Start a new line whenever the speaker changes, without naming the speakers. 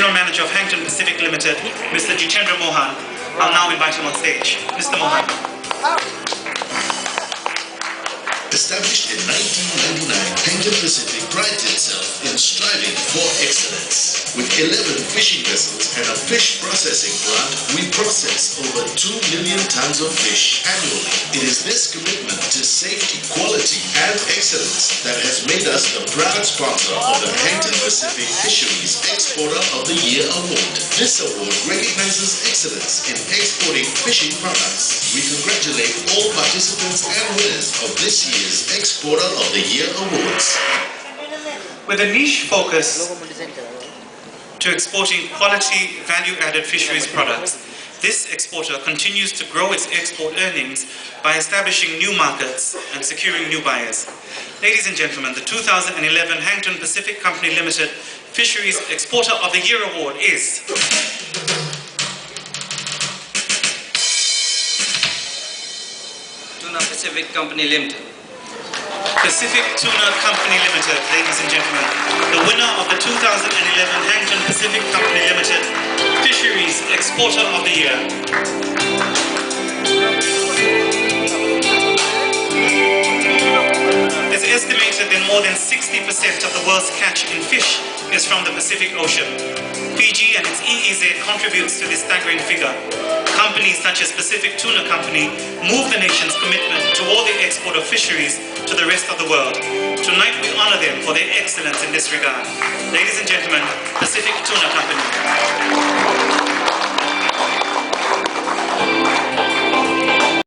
General Manager of Hankton Pacific Limited, Mr. Jitendra Mohan. I'll now invite him on stage. Mr. Mohan.
Established in 1999, Hankton Pacific prides itself in striving for excellence. With 11 fishing vessels and a fish processing plant, we process over 2 million tons of fish annually. It is this commitment to safety, quality, and excellence that has made us the proud sponsor of the Hankton Pacific Fisheries Exporter of the Year Award. This award recognizes excellence in exporting fishing products. We congratulate all participants and winners of this year's Exporter of the Year Awards.
With a niche focus to exporting quality, value-added fisheries products, this exporter continues to grow its export earnings by establishing new markets and securing new buyers. Ladies and gentlemen, the 2011 Hankton Pacific Company Limited Fisheries Exporter of the Year Award is...
Tuna Pacific Company Limited.
Pacific Tuna Company Limited, ladies and gentlemen, the winner of the 2011 Hankton Pacific Company Limited Fisheries Exporter of the Year. It's estimated that more than 60% of the world's catch in fish is from the Pacific Ocean. Fiji and its EEZ contributes to this staggering figure. Companies such as Pacific Tuna Company move the nation's commitment toward the export of fisheries to the rest of the world. Tonight we honor them for their excellence in this regard. Ladies and gentlemen, Pacific Tuna Company.